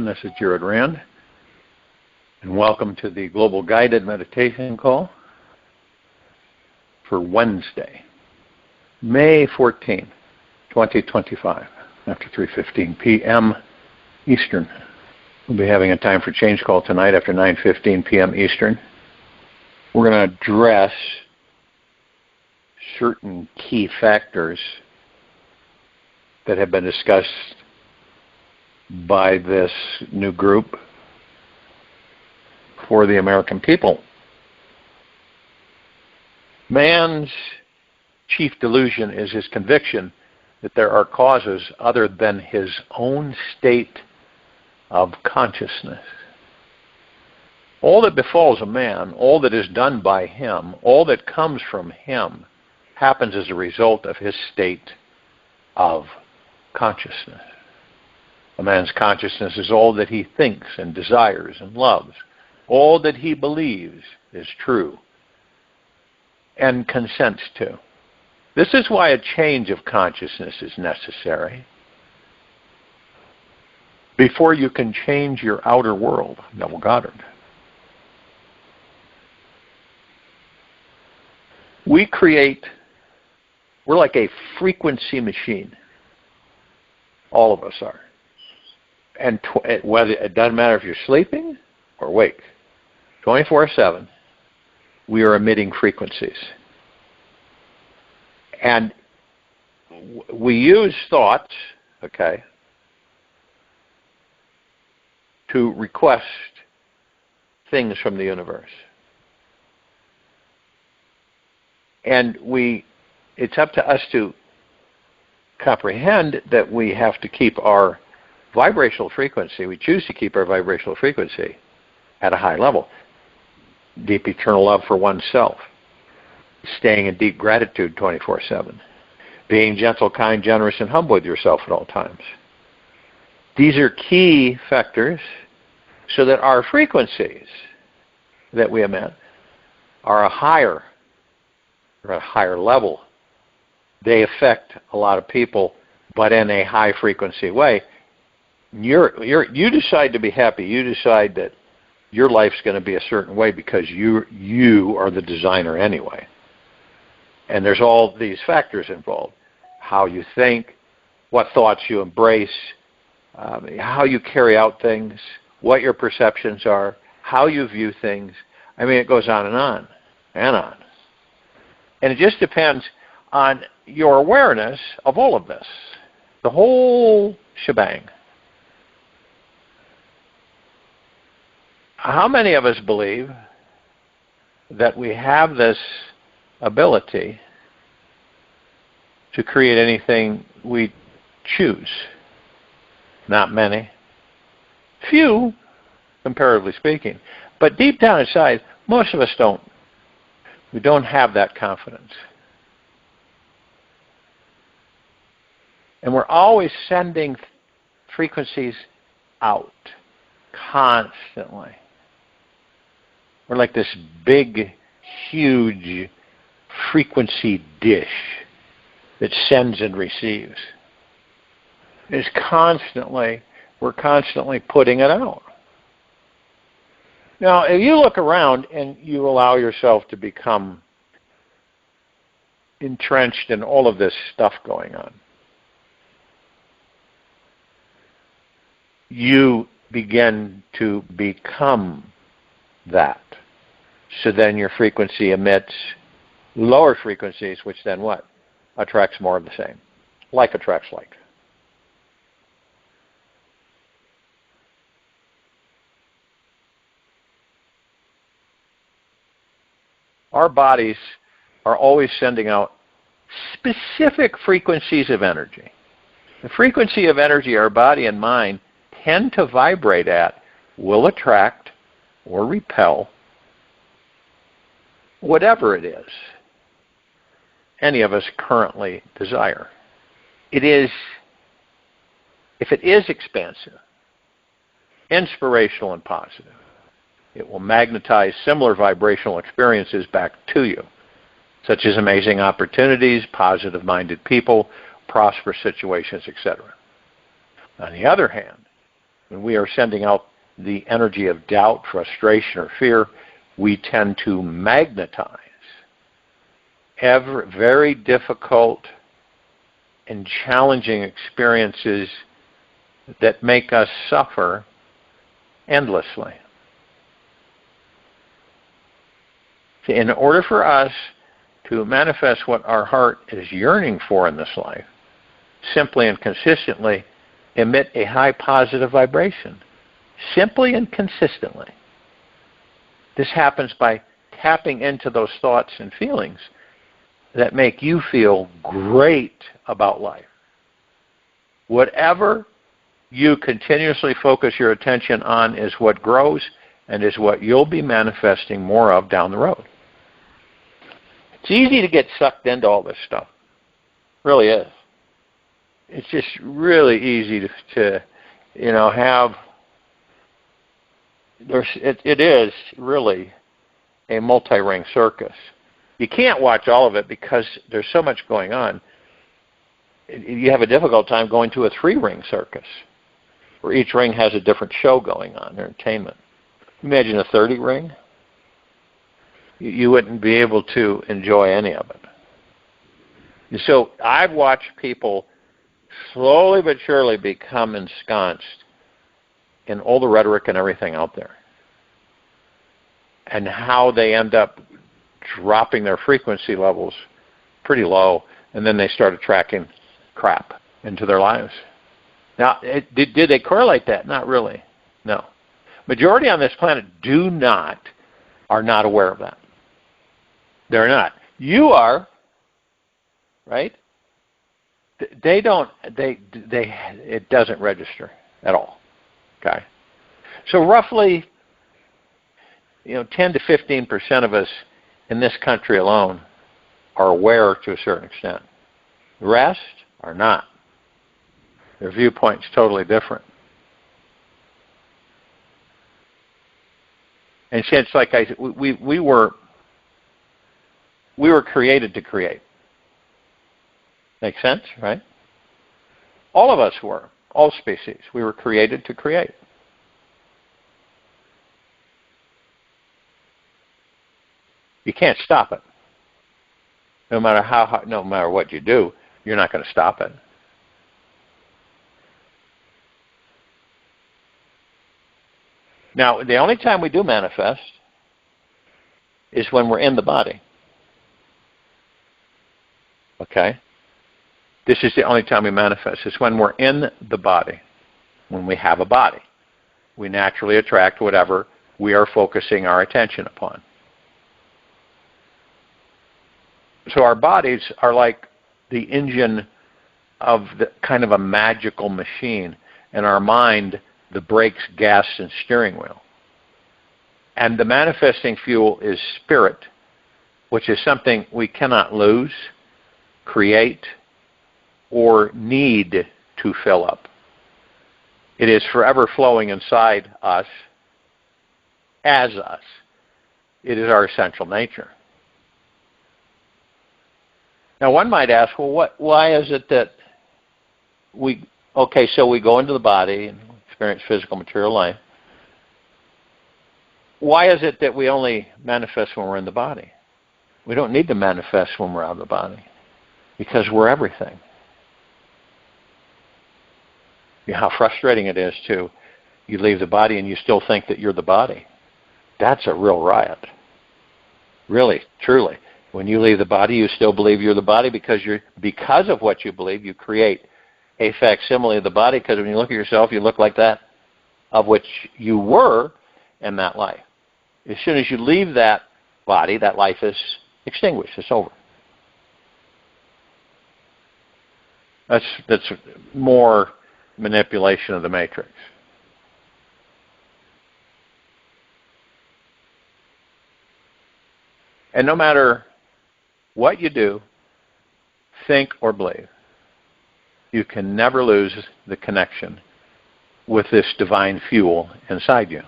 This is Jared Rand, and welcome to the Global Guided Meditation Call for Wednesday, May 14, 2025, after 3:15 p.m. Eastern. We'll be having a time for change call tonight after 9:15 p.m. Eastern. We're going to address certain key factors that have been discussed by this new group for the American people. Man's chief delusion is his conviction that there are causes other than his own state of consciousness. All that befalls a man, all that is done by him, all that comes from him, happens as a result of his state of consciousness. A man's consciousness is all that he thinks and desires and loves. All that he believes is true and consents to. This is why a change of consciousness is necessary. Before you can change your outer world, Neville Goddard. We're like a frequency machine. All of us are. And whether it doesn't matter if you're sleeping or awake, 24/7, we are emitting frequencies. And we use thoughts, to request things from the universe. And it's up to us to comprehend that we have to keep our vibrational frequency, we choose to keep our vibrational frequency at a high level. Deep eternal love for oneself. Staying in deep gratitude 24/7. Being gentle, kind, generous, and humble with yourself at all times. These are key factors so that our frequencies that we emit are at a higher level. They affect a lot of people, but in a high frequency way. You decide to be happy. You decide that your life's going to be a certain way because you are the designer anyway. And there's all these factors involved. How you think, what thoughts you embrace, how you carry out things, what your perceptions are, how you view things. I mean, it goes on and on and on. And it just depends on your awareness of all of this. The whole shebang. How many of us believe that we have this ability to create anything we choose? Not many. Few, comparatively speaking. But deep down inside, most of us don't. We don't have that confidence. And we're always sending frequencies out, constantly. We're like this big, huge frequency dish that sends and receives. We're constantly putting it out. Now, if you look around and you allow yourself to become entrenched in all of this stuff going on, you begin to become that. So then your frequency emits lower frequencies, which then what? Attracts more of the same. Like attracts like. Our bodies are always sending out specific frequencies of energy. The frequency of energy our body and mind tend to vibrate at will attract or repel whatever it is any of us currently desire. It is, if it is expansive, inspirational and positive, it will magnetize similar vibrational experiences back to you, such as amazing opportunities, positive-minded people, prosperous situations, etc. On the other hand, when we are sending out the energy of doubt, frustration, or fear, we tend to magnetize very difficult and challenging experiences that make us suffer endlessly. In order for us to manifest what our heart is yearning for in this life, simply and consistently emit a high positive vibration. Simply and consistently. This happens by tapping into those thoughts and feelings that make you feel great about life. Whatever you continuously focus your attention on is what grows and is what you'll be manifesting more of down the road. It's easy to get sucked into all this stuff. It really is. It's just really easy to have. It is really a multi-ring circus. You can't watch all of it because there's so much going on. You have a difficult time going to a 3-ring circus, where each ring has a different show going on, entertainment. Imagine a 30-ring. You wouldn't be able to enjoy any of it. And so I've watched people slowly but surely become ensconced in all the rhetoric and everything out there, and how they end up dropping their frequency levels pretty low, and then they start attracting crap into their lives. Now, did they correlate that? Not really. No. Majority on this planet are not aware of that. They're not. You are, right? They don't. It doesn't register at all. Okay. So roughly, 10 to 15% of us in this country alone are aware to a certain extent. The rest are not. Their viewpoint's totally different. And since, like I said, we were created to create. Makes sense, right? All of us were. All species. We were created to create. You can't stop it. No matter what you do, you're not going to stop it. Now, the only time we do manifest is when we're in the body. Okay? This is the only time we manifest. It's when we're in the body. When we have a body. We naturally attract whatever we are focusing our attention upon. So our bodies are like the engine of the kind of a magical machine, and our mind the brakes, gas, and steering wheel. And the manifesting fuel is spirit, which is something we cannot lose, create, or need to fill up. It is forever flowing inside us as us. It is our essential nature. Now one might ask, well, why is it that so we go into the body and experience physical material life. Why is it that we only manifest when we're in the body? We don't need to manifest when we're out of the body because we're everything. You know how frustrating it is you leave the body and you still think that you're the body. That's a real riot. Really, truly. When you leave the body, you still believe you're the body because of what you believe, you create a facsimile of the body, because when you look at yourself, you look like that of which you were in that life. As soon as you leave that body, that life is extinguished. It's over. That's more manipulation of the matrix. And no matter what you do, think, or believe, you can never lose the connection with this divine fuel inside you.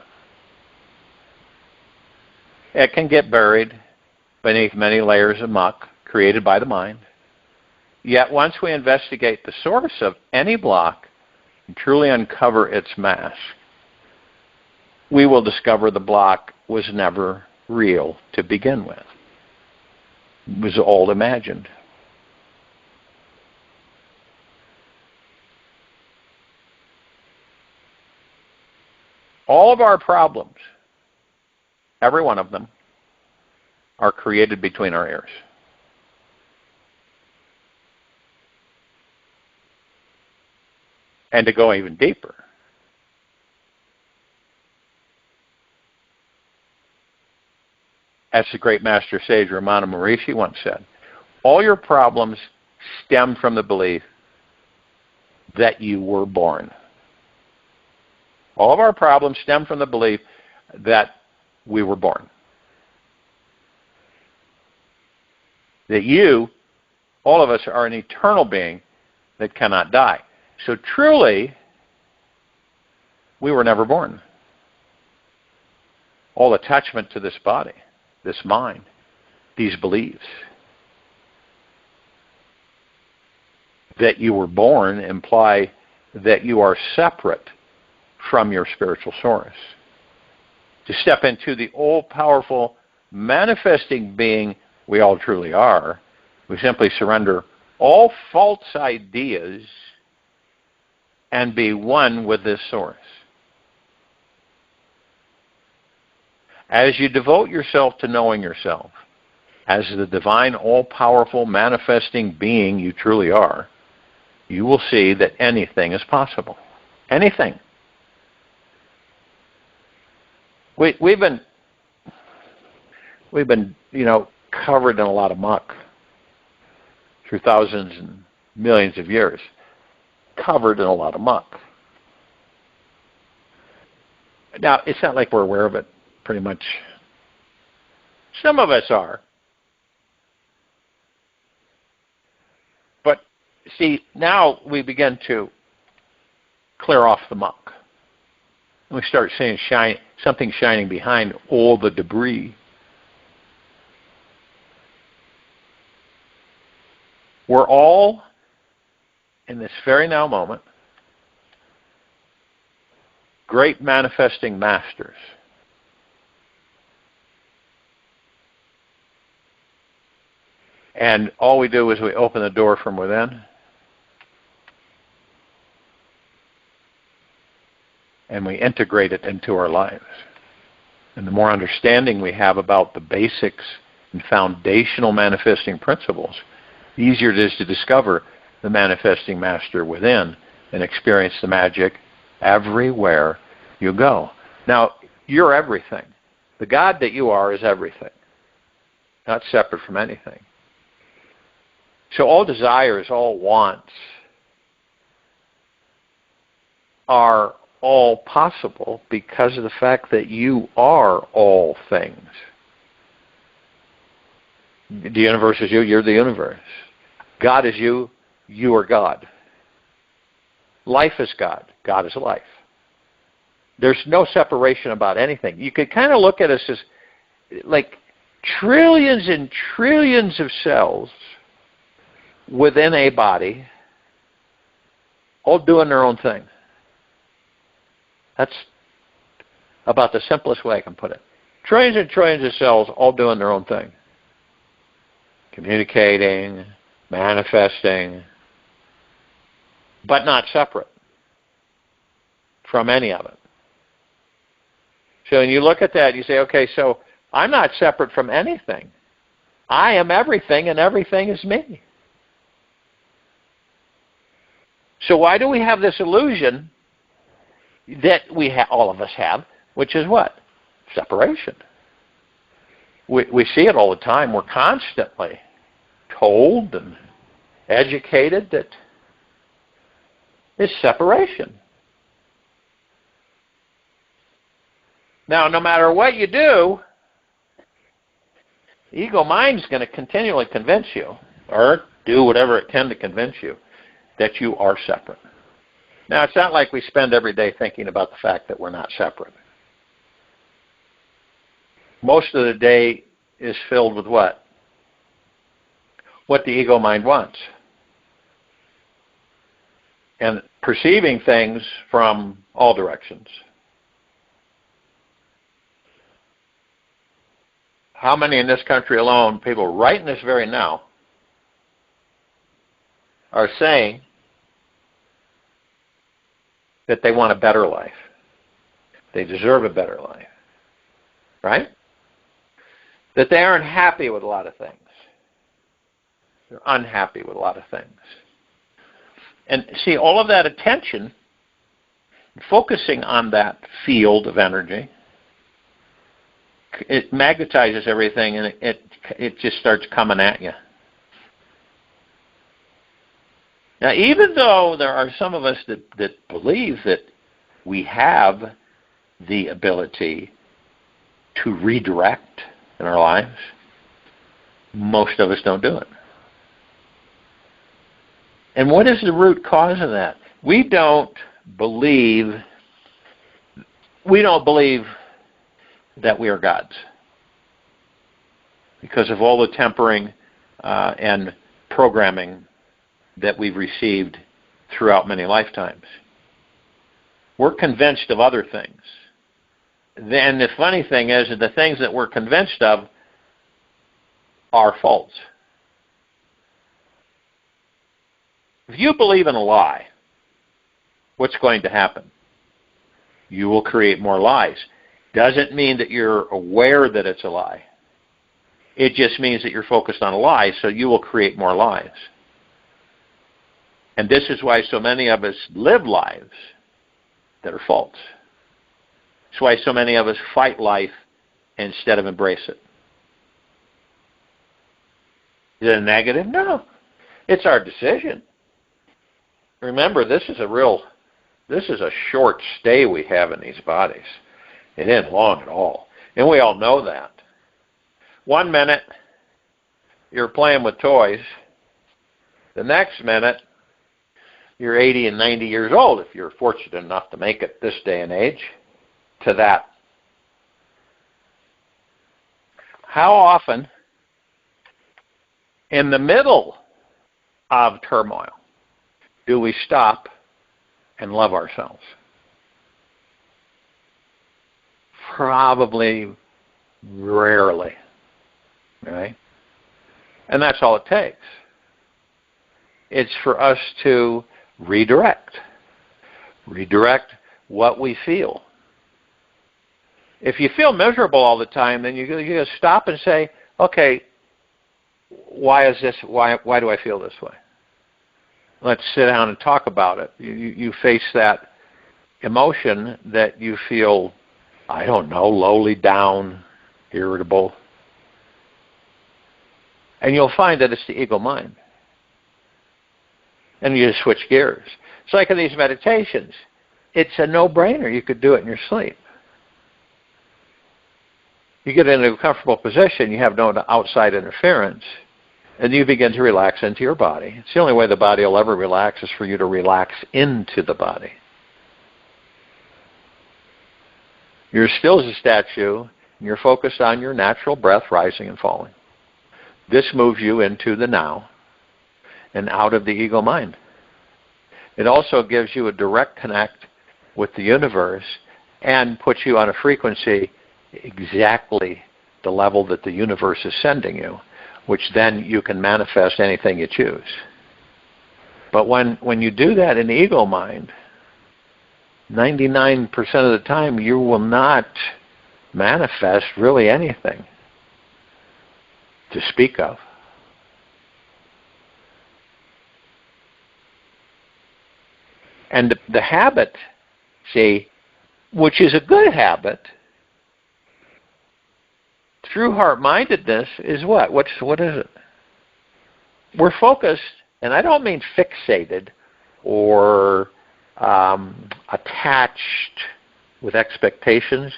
It can get buried beneath many layers of muck created by the mind. Yet once we investigate the source of any block, and truly uncover its mask, we will discover the block was never real to begin with. It was all imagined. All of our problems, every one of them, are created between our ears. And to go even deeper, as the great master sage Ramana Maharishi once said, all your problems stem from the belief that you were born. All of our problems stem from the belief that we were born. That you, all of us, are an eternal being that cannot die. So truly, we were never born. All attachment to this body, this mind, these beliefs that you were born imply that you are separate from your spiritual source. To step into the all-powerful manifesting being we all truly are, we simply surrender all false ideas and be one with this source. As you devote yourself to knowing yourself as the divine, all-powerful manifesting being you truly are, you will see that anything is possible. Anything. We've been, covered in a lot of muck through thousands and millions of years. Covered in a lot of muck. Now, it's not like we're aware of it, pretty much. Some of us are. But, see, now we begin to clear off the muck. And we start seeing something shining behind all the debris. We're all, in this very now moment, great manifesting masters. And all we do is we open the door from within, and we integrate it into our lives. And the more understanding we have about the basics and foundational manifesting principles, the easier it is to discover the manifesting master within and experience the magic everywhere you go. Now, you're everything. The God that you are is everything, not separate from anything. So all desires, all wants are all possible because of the fact that you are all things. The universe is you, you're the universe. God is you, you are God. Life is God, God is life. There's no separation about anything. You could kind of look at us as like trillions and trillions of cells within a body, all doing their own thing. That's about the simplest way I can put it. Trillions and trillions of cells all doing their own thing. Communicating, manifesting, but not separate from any of it. So when you look at that, you say, okay, so I'm not separate from anything. I am everything, and everything is me. So why do we have this illusion that all of us have, which is what? Separation. We see it all the time. We're constantly told and educated that it's separation. Now, no matter what you do, the ego mind's going to continually convince you, or do whatever it can to convince you, that you are separate. Now, it's not like we spend every day thinking about the fact that we're not separate. Most of the day is filled with what? What the ego mind wants. and perceiving things from all directions. How many in this country alone, people right in this very now, are saying that they want a better life? They deserve a better life, right? That they aren't happy with a lot of things. They're unhappy with a lot of things. And see, all of that attention, focusing on that field of energy, it magnetizes everything, and it just starts coming at you. Now, even though there are some of us that believe that we have the ability to redirect in our lives, most of us don't do it. And what is the root cause of that? We don't believe that we are gods because of all the tempering and programming that we've received throughout many lifetimes. We're convinced of other things. Then the funny thing is that the things that we're convinced of are false. If you believe in a lie, what's going to happen? You will create more lies. Doesn't mean that you're aware that it's a lie. It just means that you're focused on a lie, so you will create more lies. And this is why so many of us live lives that are false. It's why so many of us fight life instead of embrace it. Is it a negative? No. It's our decision. Remember, this is a short stay we have in these bodies. It isn't long at all. And we all know that. 1 minute, you're playing with toys. The next minute, you're 80 and 90 years old, if you're fortunate enough to make it this day and age, to that. How often, in the middle of turmoil, do we stop and love ourselves? Probably rarely, right? And that's all it takes. It's for us to redirect what we feel. If you feel miserable all the time, then you got to stop and say, okay, why is this? Why do I feel this way? Let's sit down and talk about it. You face that emotion that you feel, I don't know, lowly down, irritable. And you'll find that it's the ego mind. And you just switch gears. It's like in these meditations. It's a no-brainer. You could do it in your sleep. You get into a comfortable position, you have no outside interference, and you begin to relax into your body. It's the only way the body will ever relax is for you to relax into the body. You're still as a statue, and you're focused on your natural breath rising and falling. This moves you into the now and out of the ego mind. It also gives you a direct connect with the universe and puts you on a frequency exactly the level that the universe is sending you, which then you can manifest anything you choose. But when you do that in the ego mind, 99% of the time you will not manifest really anything to speak of. And the habit, see, which is a good habit, true heart-mindedness is what? What is it? We're focused, and I don't mean fixated or attached with expectations.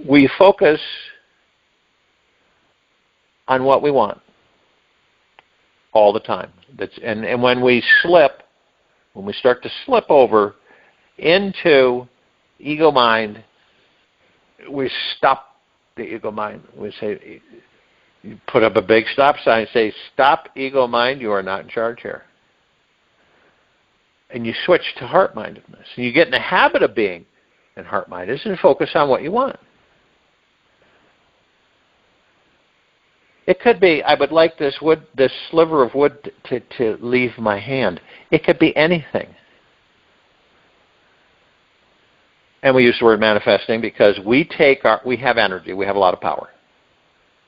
We focus on what we want all the time. And when we slip, when we start to slip over into ego mind, we stop the ego mind. We say, You put up a big stop sign and say, stop, ego mind, you are not in charge here. And you switch to heart-mindedness. And you get in the habit of being in heart-mindedness and focus on what you want. It could be, I would like this sliver of wood to leave my hand. It could be anything. And we use the word manifesting because we have energy, we have a lot of power.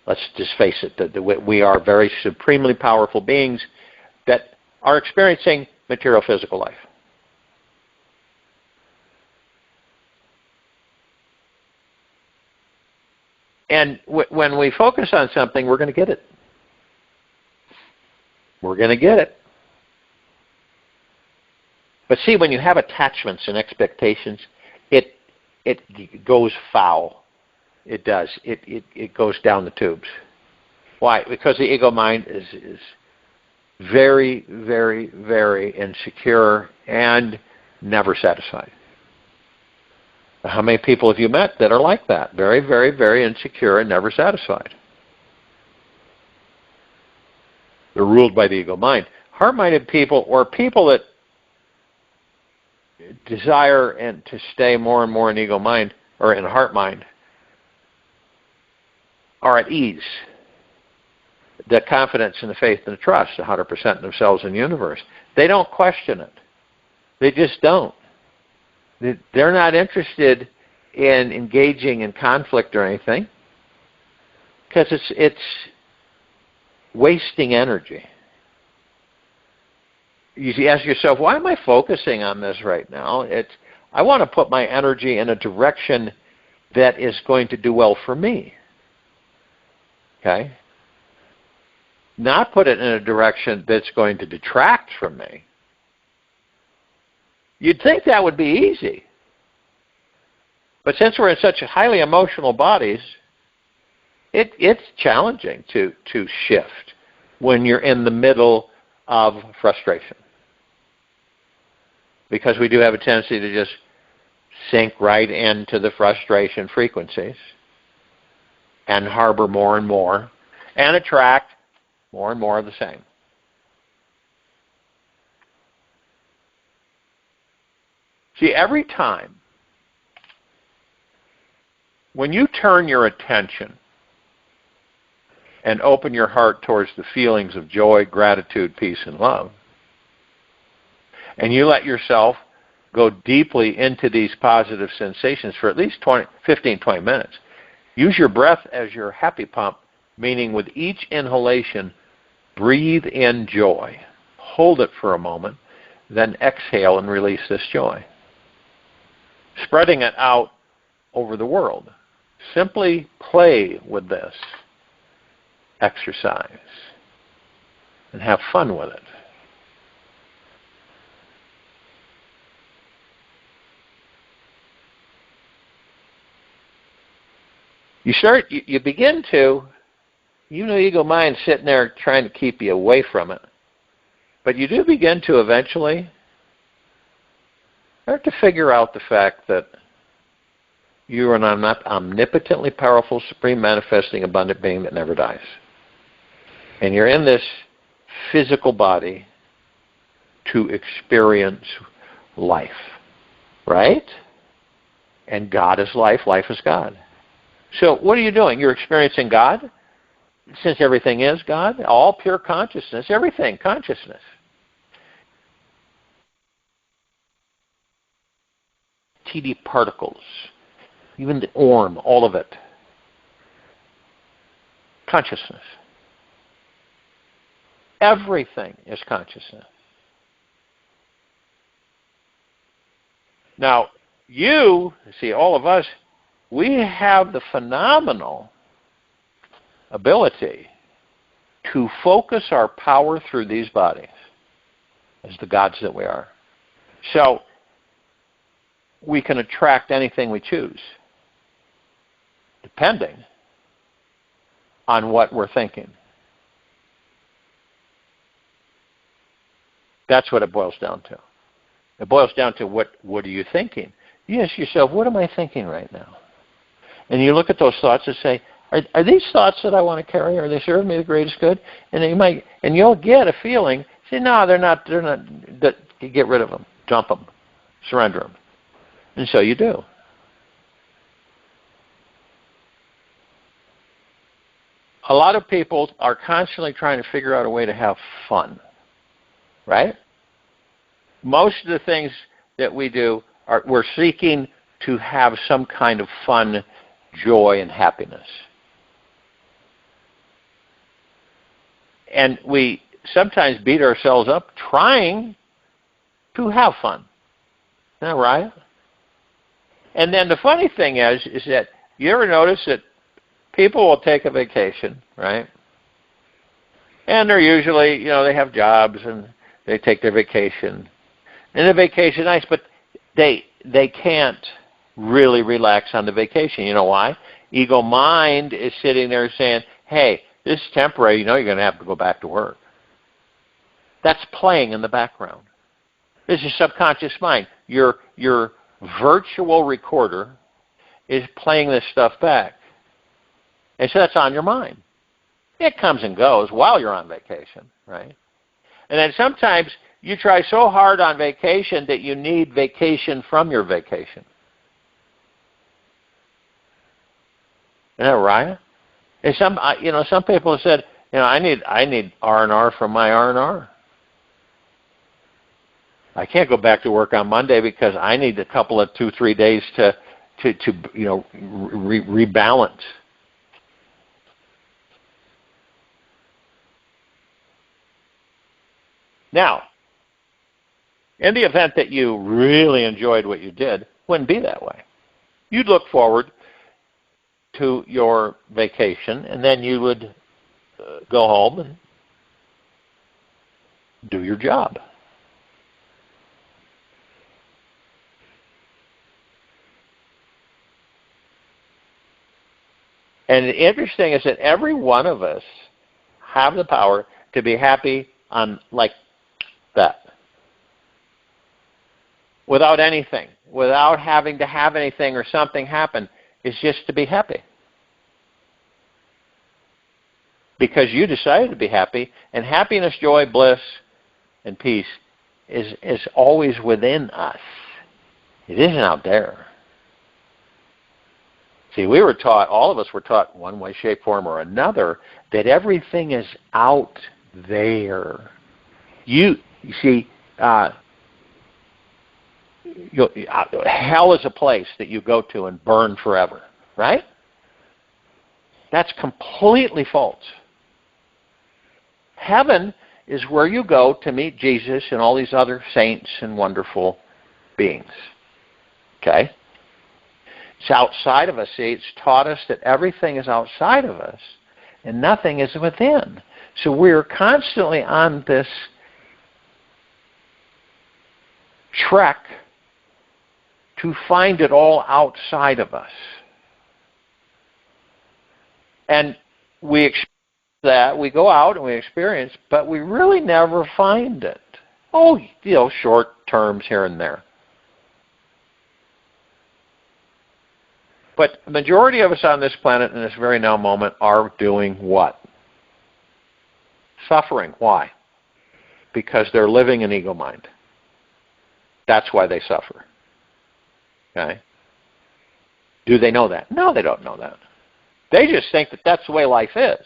Let's just face it, we are very supremely powerful beings that are experiencing material physical life. And when we focus on something, we're going to get it. We're going to get it. But see, when you have attachments and expectations, it goes foul. It does. It goes down the tubes. Why? Because the ego mind is very, very, very insecure and never satisfied. How many people have you met that are like that? Very, very, very insecure and never satisfied. They're ruled by the ego mind. Heart-minded people, or people that desire and to stay more and more in ego mind, or in heart mind, are at ease. The confidence and the faith and the trust, 100% in themselves and the universe. They don't question it. They just don't. They're not interested in engaging in conflict or anything because it's wasting energy. You ask yourself, why am I focusing on this right now? I want to put my energy in a direction that is going to do well for me. Okay? Not put it in a direction that's going to detract from me. You'd think that would be easy. But since we're in such highly emotional bodies, it's challenging to shift when you're in the middle of frustration. Because we do have a tendency to just sink right into the frustration frequencies and harbor more and more and attract more and more of the same. See, every time when you turn your attention and open your heart towards the feelings of joy, gratitude, peace, and love, and you let yourself go deeply into these positive sensations for at least 15, 20 minutes, use your breath as your happy pump, meaning with each inhalation, breathe in joy. Hold it for a moment, then exhale and release this joy. Spreading it out over the world. Simply play with this exercise and have fun with it. You begin to, ego mind sitting there trying to keep you away from it, but you do begin to eventually start to figure out the fact that you are an omnipotently powerful, supreme, manifesting, abundant being that never dies. And you're in this physical body to experience life, right? And God is life, life is God. So what are you doing? You're experiencing God, since everything is God, all pure consciousness, everything, consciousness. TD particles, even the orm, all of it. Consciousness. Everything is consciousness. Now, all of us, we have the phenomenal ability to focus our power through these bodies as the gods that we are. So, we can attract anything we choose, depending on what we're thinking. That's what it boils down to. It boils down to what are you thinking? You ask yourself, what am I thinking right now? And you look at those thoughts and say, Are these thoughts that I want to carry? Are they serving me the greatest good? And you'll get a feeling. Say, no, they're not. Get rid of them, dump them, surrender them, and so you do. A lot of people are constantly trying to figure out a way to have fun, right? Most of the things that we do we're seeking to have some kind of fun, joy, and happiness. And we sometimes beat ourselves up trying to have fun. Isn't that right? And then the funny thing is that you ever notice that people will take a vacation, right? And they're usually, they have jobs and they take their vacation. And the vacation is nice, but they can't really relax on the vacation. You know why? Ego mind is sitting there saying, hey, this is temporary. You're going to have to go back to work. That's playing in the background. This is subconscious mind. Your virtual recorder is playing this stuff back. And so that's on your mind. It comes and goes while you're on vacation, right? And then sometimes you try so hard on vacation that you need vacation from your vacation. Isn't that right? And some people have said, I need R&R from my R&R. I can't go back to work on Monday because I need a couple of 2-3 days to rebalance. Now, in the event that you really enjoyed what you did, it wouldn't be that way. You'd look forward to your vacation, and then you would go home and do your job. And the interesting is that every one of us have the power to be happy on like that. Without anything. Without having to have anything or something happen. It's just to be happy. Because you decided to be happy, and happiness, joy, bliss, and peace is always within us. It isn't out there. See, we were taught, all of us were taught one way, shape, form, or another, that everything is out there. You see, hell is a place that you go to and burn forever, right? That's completely false. Heaven is where you go to meet Jesus and all these other saints and wonderful beings. Okay? It's outside of us. See, it's taught us that everything is outside of us and nothing is within. So we're constantly on this trek to find it all outside of us. And we experience that. We go out and we experience, but we really never find it. Short terms here and there. But the majority of us on this planet in this very now moment are doing what? Suffering. Why? Because they're living in ego mind. That's why they suffer. Okay? Do they know that? No, they don't know that. They just think that that's the way life is.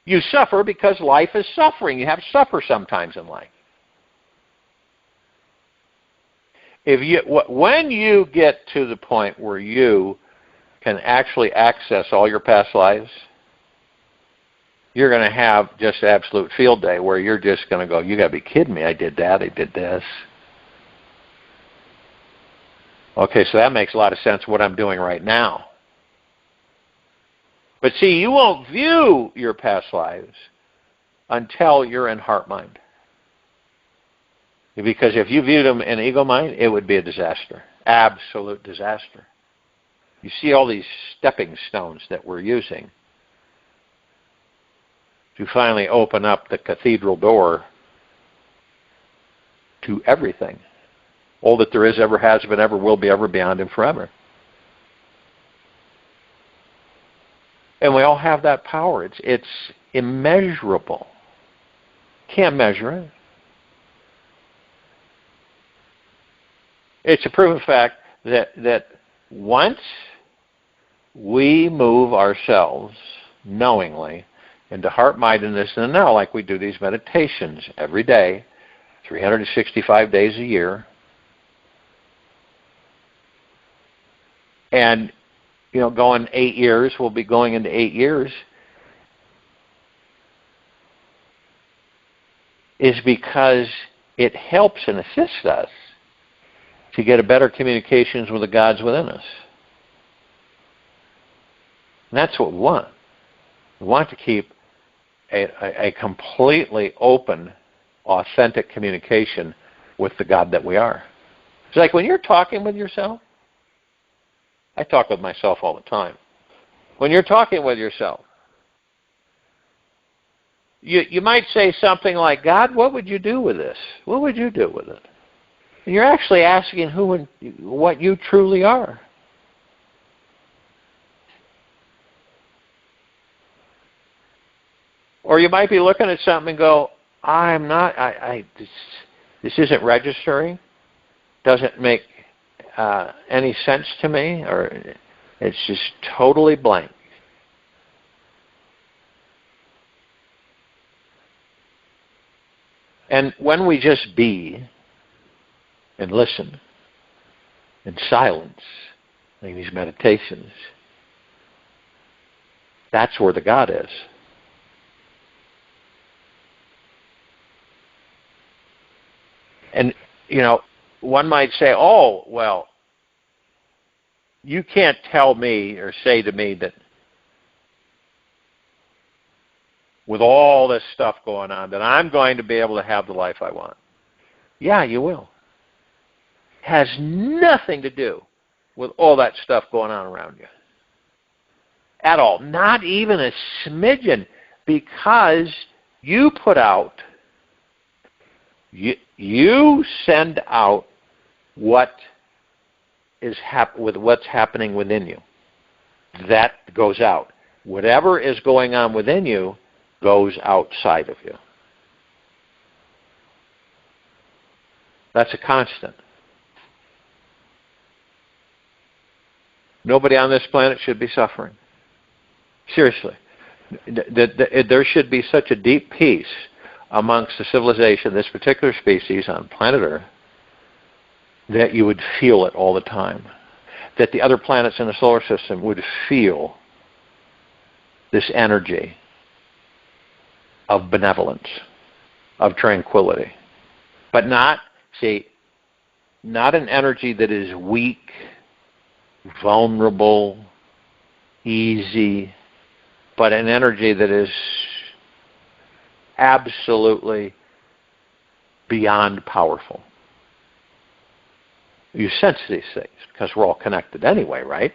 You suffer because life is suffering. You have to suffer sometimes in life. When you get to the point where you can actually access all your past lives, you're going to have just absolute field day where you're just going to go, you got to be kidding me, I did that, I did this. Okay, so that makes a lot of sense what I'm doing right now. But see, you won't view your past lives until you're in heart mind. Because if you viewed them in ego mind, it would be a disaster. Absolute disaster. You see all these stepping stones that we're using to finally open up the cathedral door to everything. All that there is, ever has been, ever will be, ever beyond, and forever. And we all have that power. It's immeasurable. Can't measure it. It's a proven fact that once we move ourselves knowingly into heart-mindedness and now, like we do these meditations every day, 365 days a year, and going 8 years, we'll be going into 8 years, is because it helps and assists us to get a better communications with the gods within us. And that's what we want. We want to keep a completely open, authentic communication with the God that we are. It's like when you're talking with yourself, I talk with myself all the time. When you're talking with yourself, you might say something like, God, what would you do with this? What would you do with it? And you're actually asking who and what you truly are. Or you might be looking at something and go, this isn't registering, doesn't make any sense to me, or it's just totally blank. And when we just be and listen in silence in these meditations, that's where the God is. And, one might say, oh, well, you can't tell me or say to me that with all this stuff going on that I'm going to be able to have the life I want. Yeah, you will. Has nothing to do with all that stuff going on around you. At all. Not even a smidgen, because you put out, you send out what is with what's happening within you. That goes out. Whatever is going on within you goes outside of you. That's a constant. Nobody on this planet should be suffering. Seriously. There should be such a deep peace amongst the civilization, this particular species on planet Earth, that you would feel it all the time. That the other planets in the solar system would feel this energy of benevolence, of tranquility. But not an energy that is weak, vulnerable, easy, but an energy that is absolutely beyond powerful. You sense these things because we're all connected anyway, right?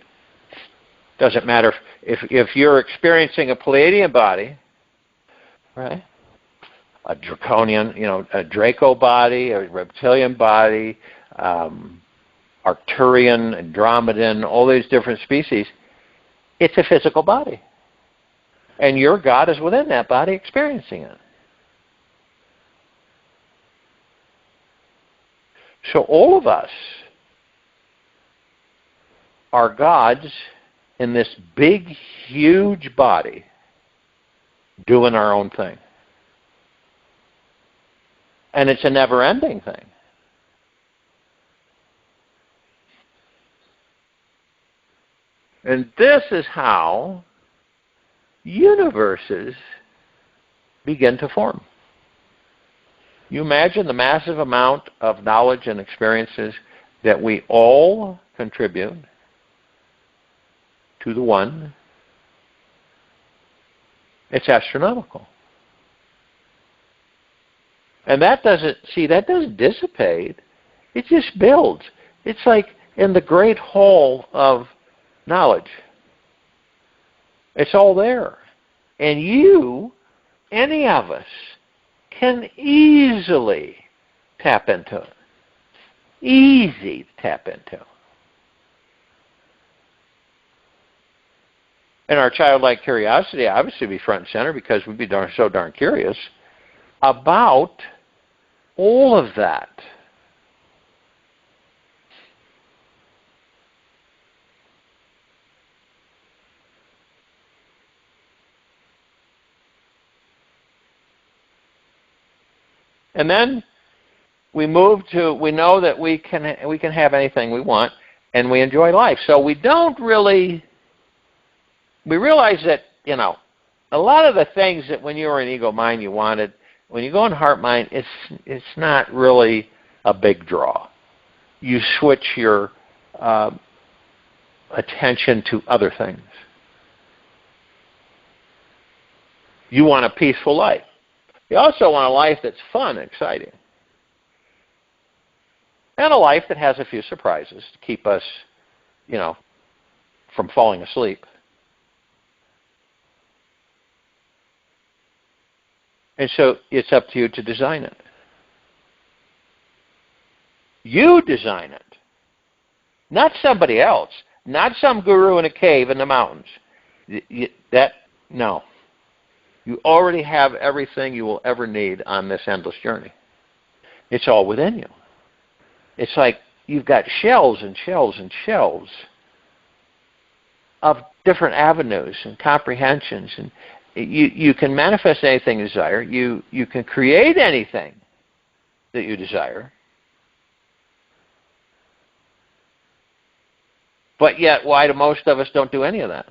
Doesn't matter if you're experiencing a Pleiadian body, right? A draconian, a Draco body, a reptilian body, Arcturian, Andromedan, all these different species. It's a physical body. And your God is within that body experiencing it. So all of us are gods in this big, huge body doing our own thing. And it's a never-ending thing. And this is how universes begin to form. You imagine the massive amount of knowledge and experiences that we all contribute to the one. It's astronomical. And that doesn't dissipate. It just builds. It's like in the great hall of knowledge. It's all there. And you, any of us, can easily tap into it. Easy to tap into. And our childlike curiosity obviously would be front and center because we'd be so darn curious about all of that. And then we move to, we know that we can have anything we want, and we enjoy life. So we don't really, we realize that, you know, a lot of the things that when you were in ego mind you wanted, when you go in heart mind, it's not really a big draw. You switch your attention to other things. You want a peaceful life. You also want a life that's fun and exciting. And a life that has a few surprises to keep us, you know, from falling asleep. And so it's up to you to design it. You design it. Not somebody else. Not some guru in a cave in the mountains. No. You already have everything you will ever need on this endless journey. It's all within you. It's like you've got shelves and shelves and shelves of different avenues and comprehensions. And you can manifest anything you desire. You can create anything that you desire. But yet, why do most of us don't do any of that?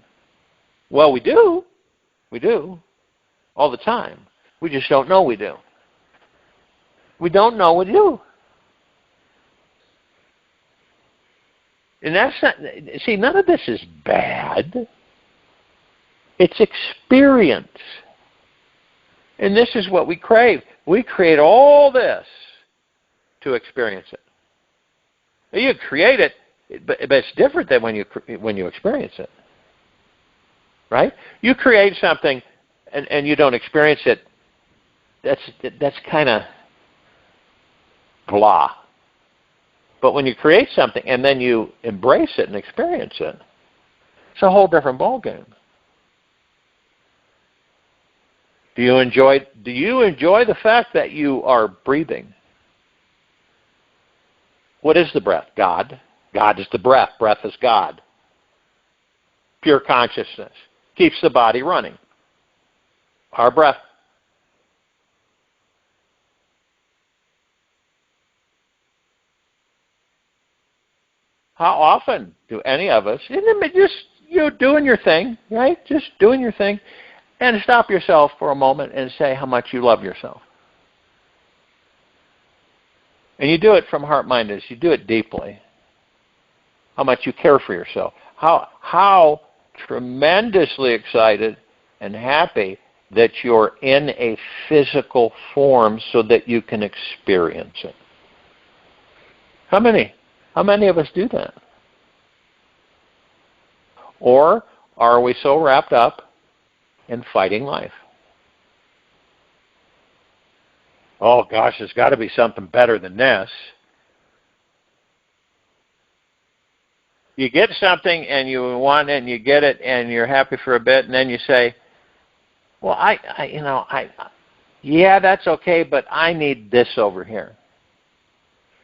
Well, we do. We do. All the time. We just don't know we do. We don't know we do. And that's not, see, none of this is bad. It's experience. And this is what we crave. We create all this to experience it. Now, you create it, but it's different than when you experience it. Right? You create something and you don't experience it, that's kind of blah. But when you create something and then you embrace it and experience it, it's a whole different ballgame. Do you enjoy the fact that you are breathing? What is the breath? God. God is the breath. Breath is God. Pure consciousness. Keeps the body running. Our breath. How often do any of us, just doing your thing, right? Just doing your thing, and stop yourself for a moment and say how much you love yourself. And you do it from heart-mindedness. You do it deeply. How much you care for yourself. How tremendously excited and happy that you're in a physical form so that you can experience it. How many of us do that? Or are we so wrapped up in fighting life? Oh gosh, there's got to be something better than this. You get something and you want it and you get it and you're happy for a bit and then you say, well, yeah, that's okay, but I need this over here.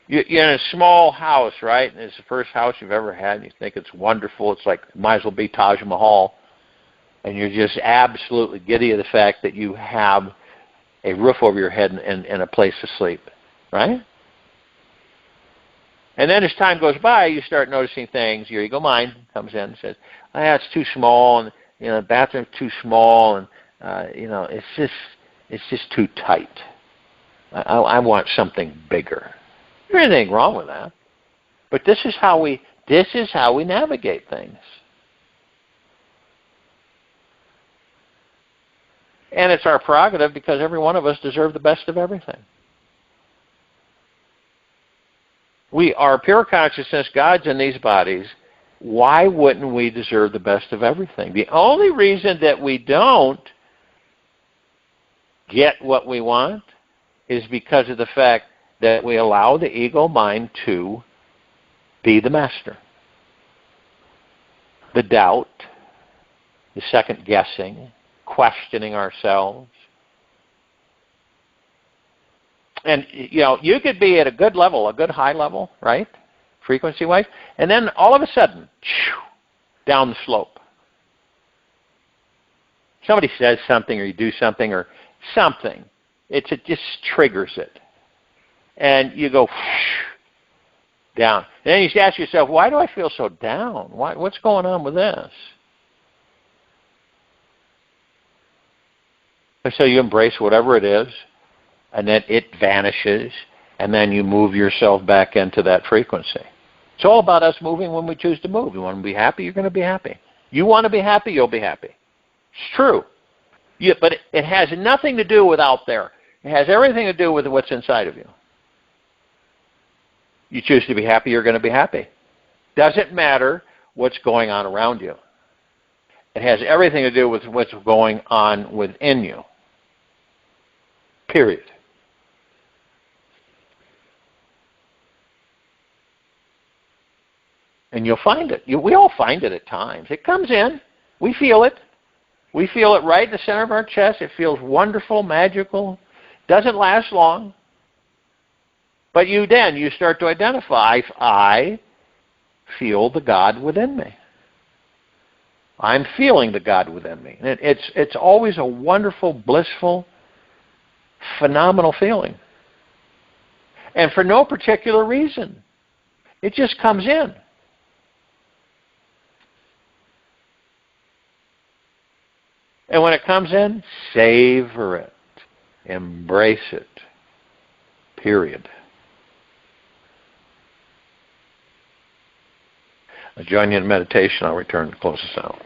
You're in a small house, right? And it's the first house you've ever had, and you think it's wonderful. It's like, might as well be Taj Mahal. And you're just absolutely giddy of the fact that you have a roof over your head and a place to sleep, right? And then as time goes by, you start noticing things. Your ego mind comes in and says, it's too small, and the bathroom's too small, and it's just too tight. I want something bigger. There's anything wrong with that. But this is how we navigate things. And it's our prerogative because every one of us deserves the best of everything. We are pure consciousness, God's in these bodies. Why wouldn't we deserve the best of everything? The only reason that we don't get what we want is because of the fact that we allow the ego mind to be the master. The doubt, the second guessing, questioning ourselves. And, you could be at a good level, a good high level, right? Frequency-wise. And then all of a sudden, down the slope. Somebody says something or you do something or something. It just triggers it. And you go down. And then you ask yourself, why do I feel so down? What's going on with this? And so you embrace whatever it is, and then it vanishes, and then you move yourself back into that frequency. It's all about us moving when we choose to move. You want to be happy, you're going to be happy. You want to be happy, you'll be happy. It's true. But it has nothing to do with out there. It has everything to do with what's inside of you. You choose to be happy, you're going to be happy. Doesn't matter what's going on around you. It has everything to do with what's going on within you. Period. And you'll find it. We all find it at times. It comes in. We feel it. We feel it right in the center of our chest. It feels wonderful, magical. Doesn't last long. But you start to identify, I feel the God within me. I'm feeling the God within me. And it's always a wonderful, blissful, phenomenal feeling. And for no particular reason. It just comes in. And when it comes in, savor it. Embrace it. Period. I'll join you in meditation. I'll return to close this out.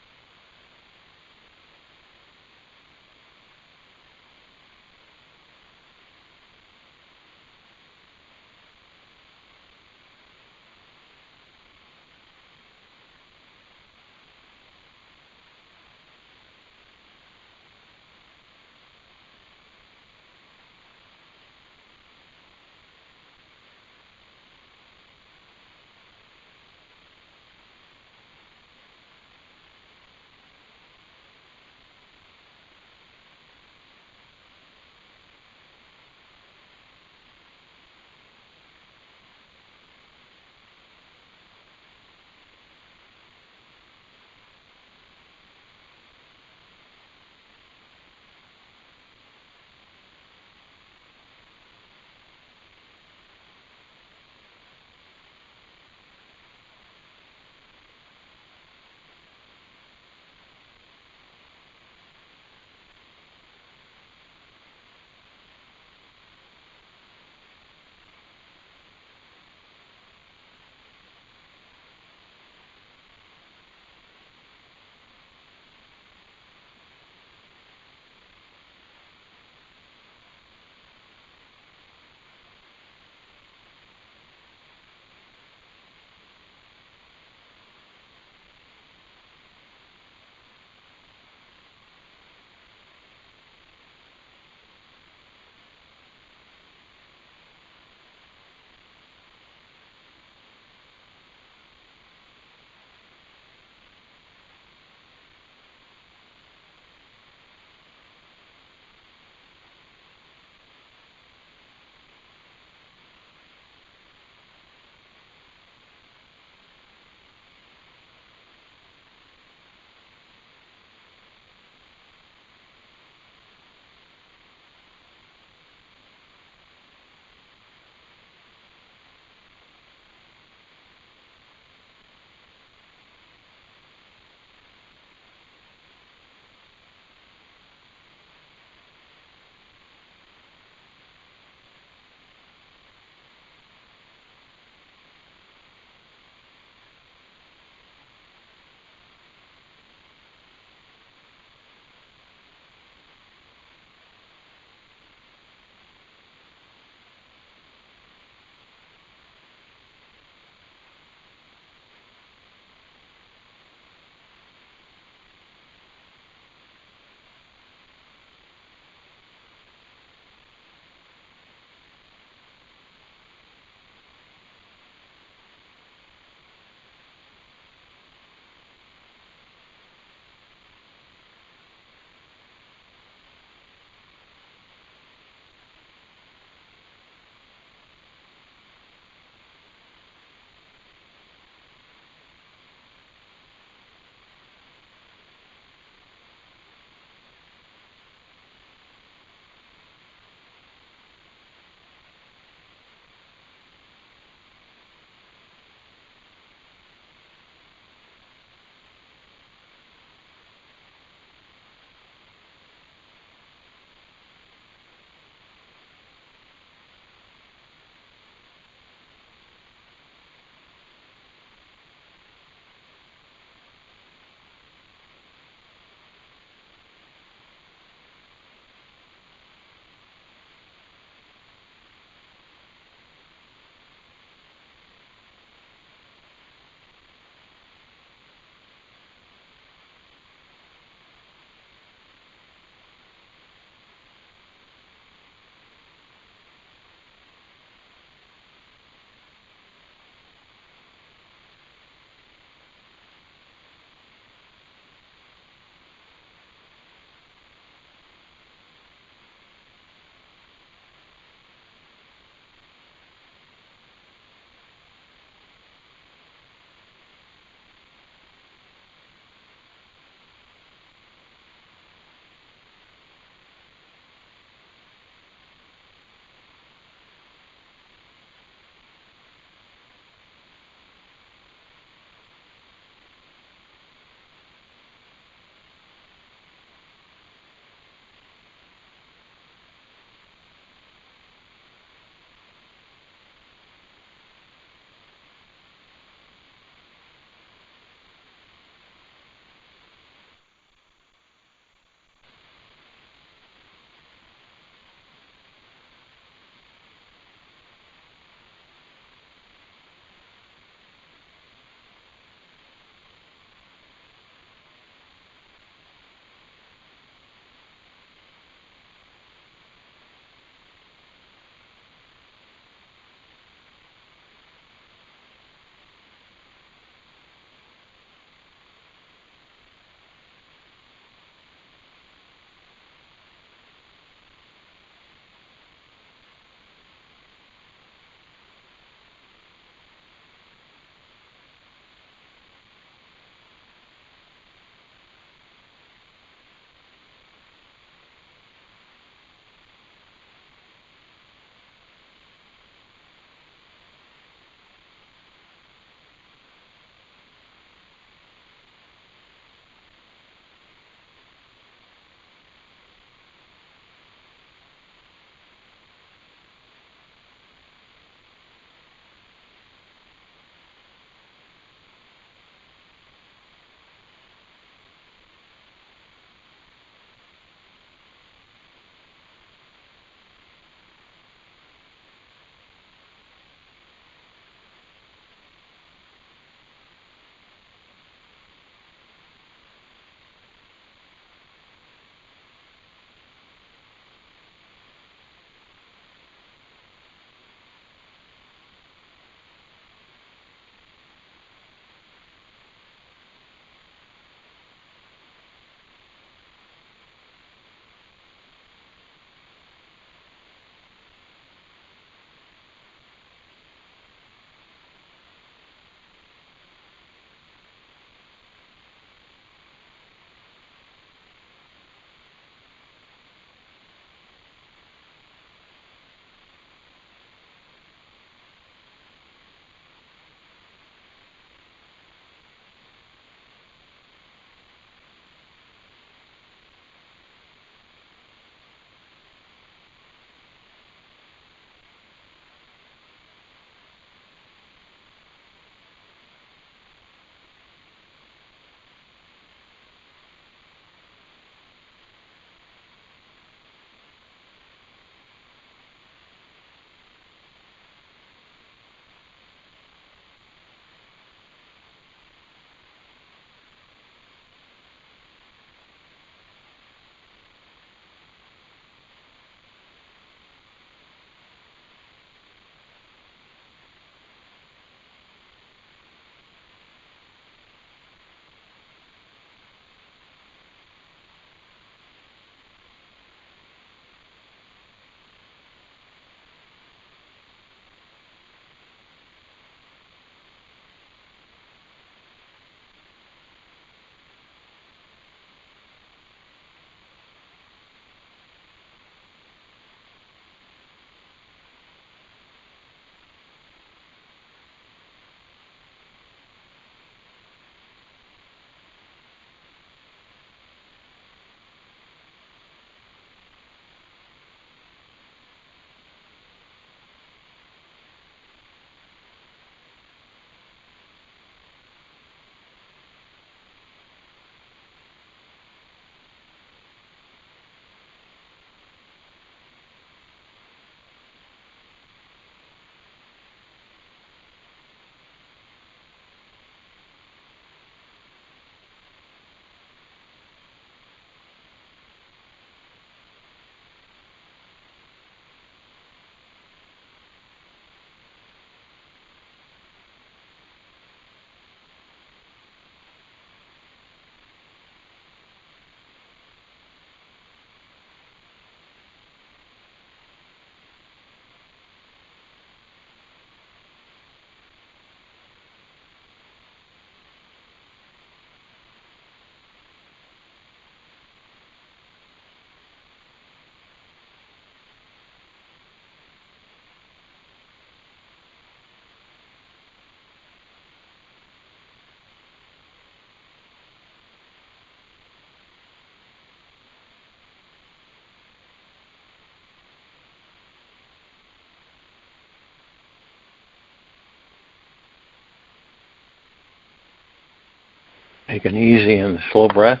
Take an easy and slow breath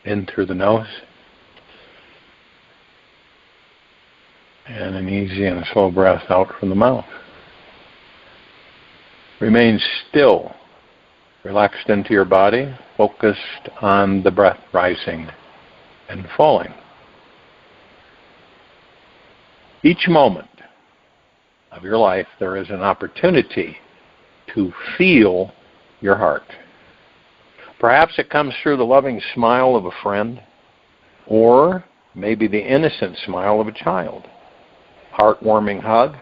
in through the nose. And an easy and slow breath out from the mouth. Remain still, relaxed into your body, focused on the breath rising and falling. Each moment of your life, there is an opportunity to feel your heart. Perhaps it comes through the loving smile of a friend, or maybe the innocent smile of a child, heartwarming hug,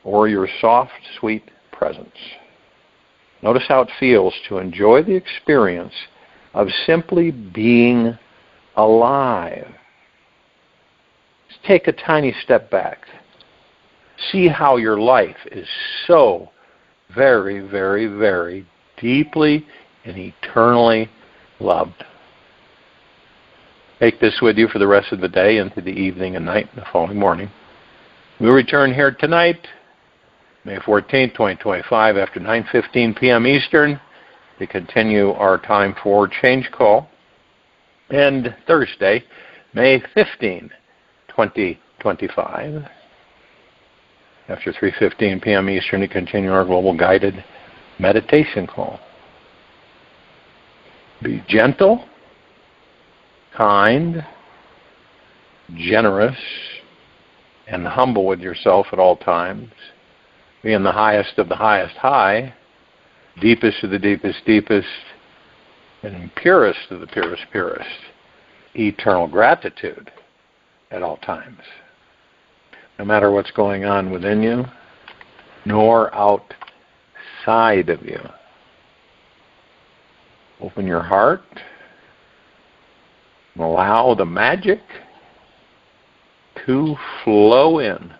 or your soft, sweet presence. Notice how it feels to enjoy the experience of simply being alive. Just take a tiny step back. See how your life is so very, very, very deeply and eternally loved. Take this with you for the rest of the day, into the evening and night and the following morning. We'll return here tonight, May 14, 2025, after 9:15 p.m. Eastern, to continue our time for change call. And Thursday, May 15, 2025, after 3:15 p.m. Eastern, to continue our global guided meditation call. Be gentle, kind, generous, and humble with yourself at all times. Be in the highest of the highest high, deepest of the deepest deepest, and purest of the purest purest. Eternal gratitude at all times. No matter what's going on within you, nor outside of you. Open your heart and allow the magic to flow in.